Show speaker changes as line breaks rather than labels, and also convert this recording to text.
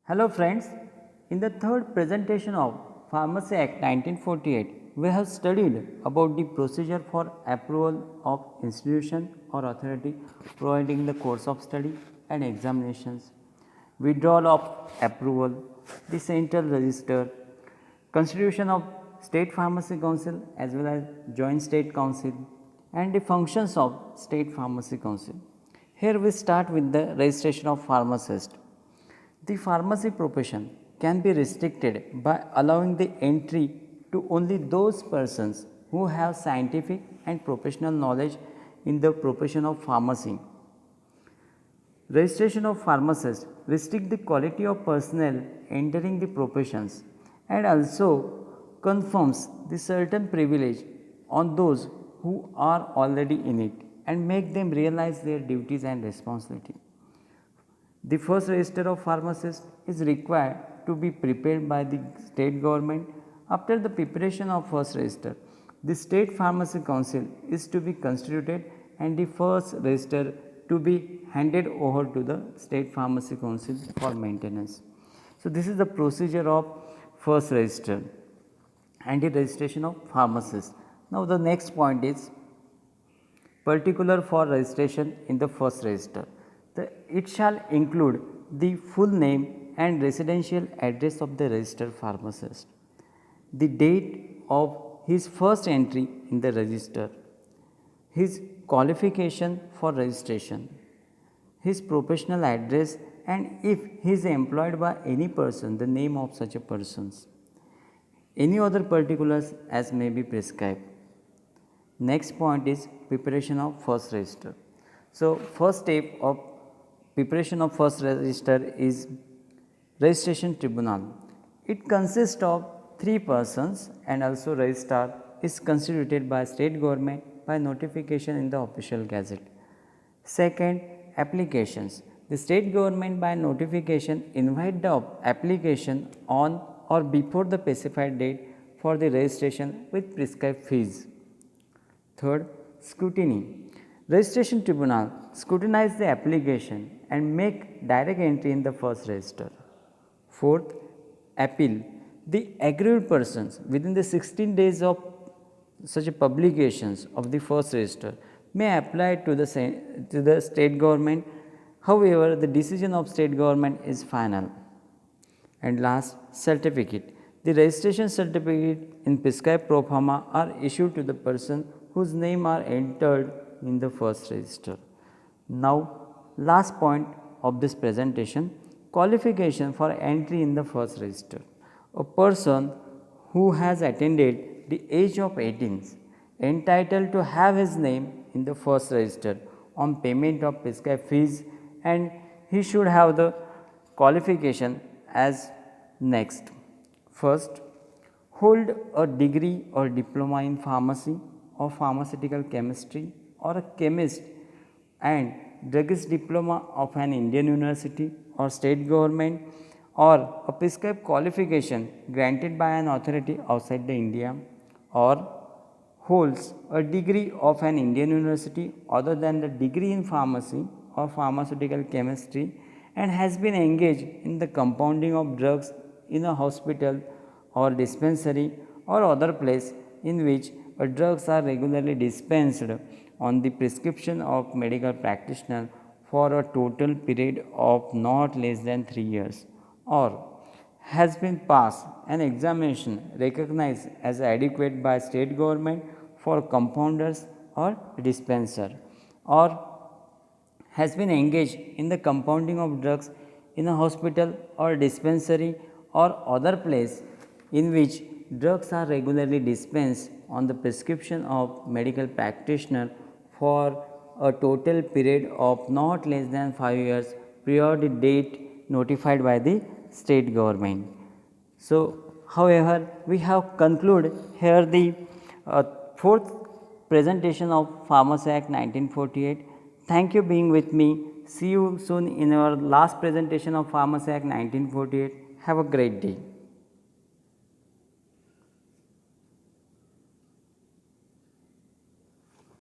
Hello friends, in the third presentation of Pharmacy Act 1948, we have studied about the procedure for approval of institution or authority providing the course of study and examinations, withdrawal of approval, the central register, constitution of State Pharmacy Council as well as Joint State Council and the functions of State Pharmacy Council. Here we start with the registration of pharmacist. The pharmacy profession can be restricted by allowing the entry to only those persons who have scientific and professional knowledge in the profession of pharmacy. Registration of pharmacists restrict the quality of personnel entering the professions and also confirms the certain privilege on those who are already in it and make them realize their duties and responsibility. The first register of pharmacists is required to be prepared by the state government. After the preparation of first register, the State Pharmacy Council is to be constituted and the first register to be handed over to the State Pharmacy Council for maintenance. So, this is the procedure of first register and the registration of pharmacists. Now, the next point is particular for registration in the first register. It shall include the full name and residential address of the registered pharmacist, the date of his first entry in the register, his qualification for registration, his professional address, and if he is employed by any person, the name of such a persons, any other particulars as may be prescribed. Next point is preparation of first register. So, first step of preparation of first register is registration tribunal. It consists of 3 persons and also registrar is constituted by state government by notification in the official gazette. Second, applications. The state government by notification invite the application on or before the specified date for the registration with prescribed fees. Third, scrutiny. Registration tribunal scrutinize the application and make direct entry in the first register. Fourth, appeal. The aggrieved persons within the 16 days of such publications of the first register may apply to the state government. However, the decision of state government is final. And last, certificate. The registration certificate in prescribed pro forma are issued to the person whose name are entered in the first register. Now, last point of this presentation, qualification for entry in the first register. A person who has attained the age of 18 entitled to have his name in the first register on payment of prescribed fees, and he should have the qualification as next. First, hold a degree or diploma in pharmacy or pharmaceutical chemistry or a chemist and druggist diploma of an Indian university or state government or a prescribed qualification granted by an authority outside the India, or holds a degree of an Indian university other than the degree in pharmacy or pharmaceutical chemistry and has been engaged in the compounding of drugs in a hospital or dispensary or other place in which drugs are regularly dispensed on the prescription of medical practitioner for a total period of not less than 3 years, or has been passed an examination recognized as adequate by state government for compounders or dispenser, or has been engaged in the compounding of drugs in a hospital or dispensary or other place in which drugs are regularly dispensed on the prescription of medical practitioner for a total period of not less than 5 years prior to date notified by the state government. So, however, we have concluded here the fourth presentation of Pharmacy Act 1948. Thank you being with me. See you soon in our last presentation of Pharmacy Act 1948. Have a great day.